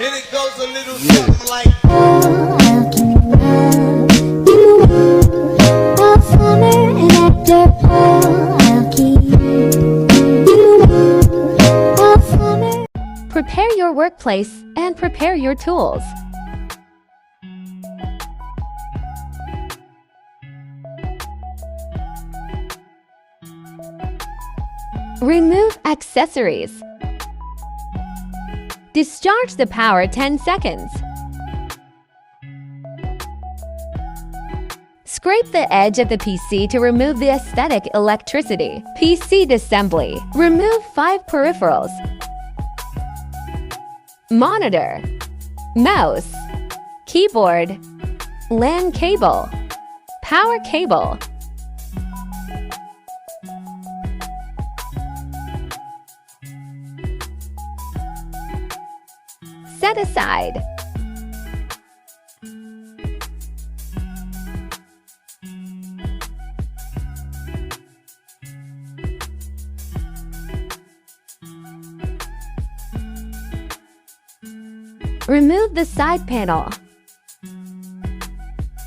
And it goes a little something like I'll keep you warm. You all summer and after fall. I'll keep you warm all summer. Prepare your workplace and prepare your tools. Remove accessories. Discharge the power 10 seconds. Scrape the edge of the PC to remove the aesthetic electricity. PC disassembly. Remove 5 peripherals. Monitor, mouse, keyboard, LAN cable, power cable. Set aside. Remove the side panel.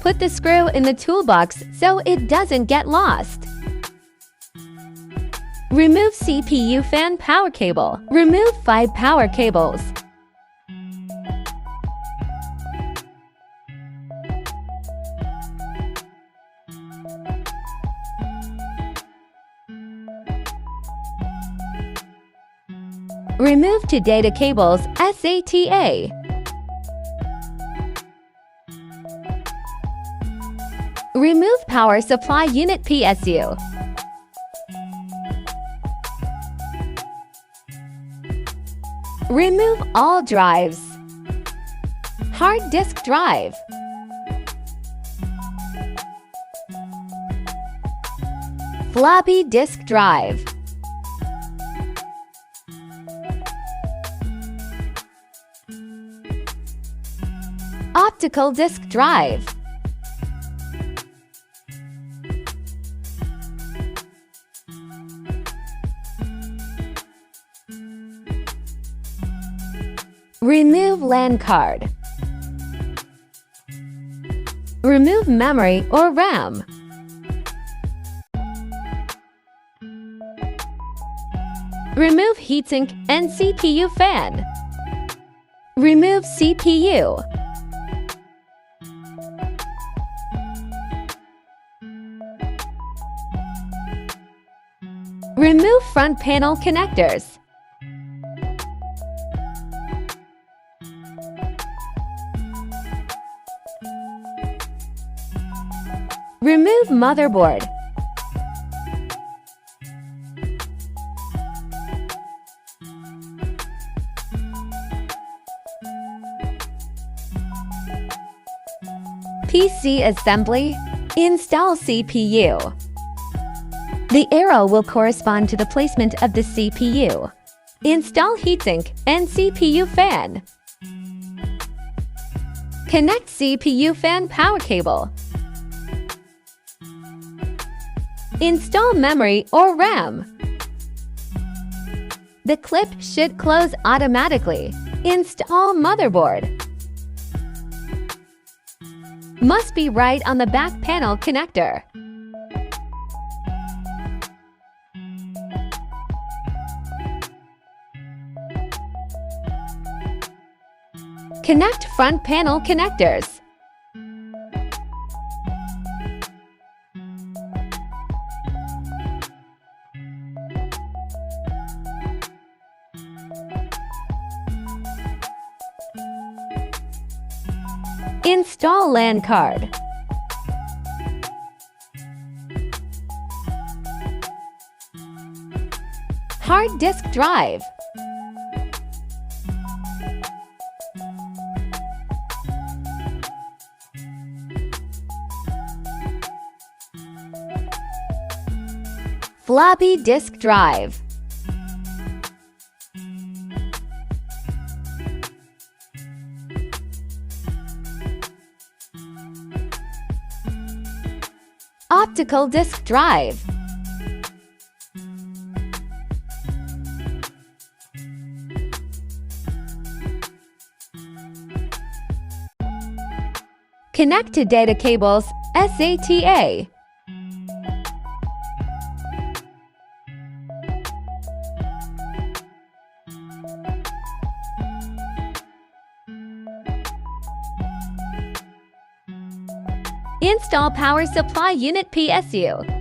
Put the screw in the toolbox so it doesn't get lost. Remove CPU fan power cable. Remove 5 power cables. Remove to data cables SATA. Remove power supply unit PSU. Remove all drives. Hard disk drive. Floppy disk drive. Optical disk drive. Remove LAN card. Remove memory or RAM. Remove heatsink and CPU fan. Remove CPU. Remove front panel connectors. Remove motherboard. PC assembly. Install CPU. The arrow will correspond to the placement of the CPU. Install heatsink and CPU fan. Connect CPU fan power cable. Install memory or RAM. The clip should close automatically. Install motherboard. Must be right on the back panel connector. Connect front panel connectors. Install LAN card. Hard disk drive. Floppy disk drive. Optical disk drive. Connect to data cables, SATA. Install power supply unit PSU.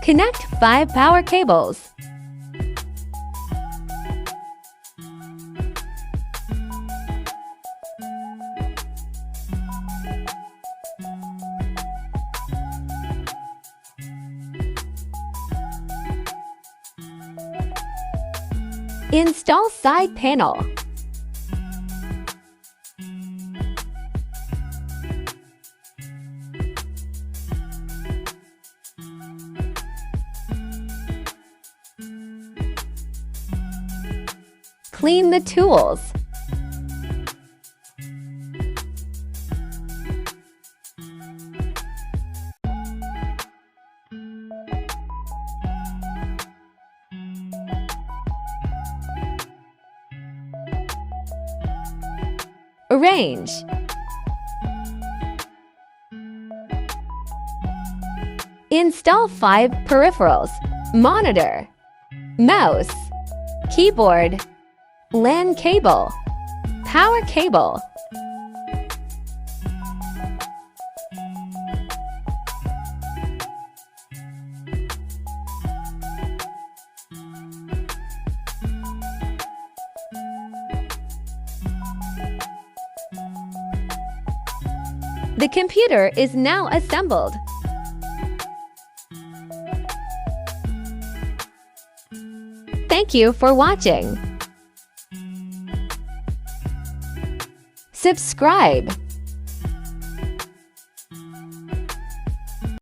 Connect 5 power cables. Install side panel. Clean the tools. Arrange. Install 5 peripherals: monitor, mouse, keyboard, LAN cable, power cable. The computer is now assembled. Thank you for watching. Subscribe.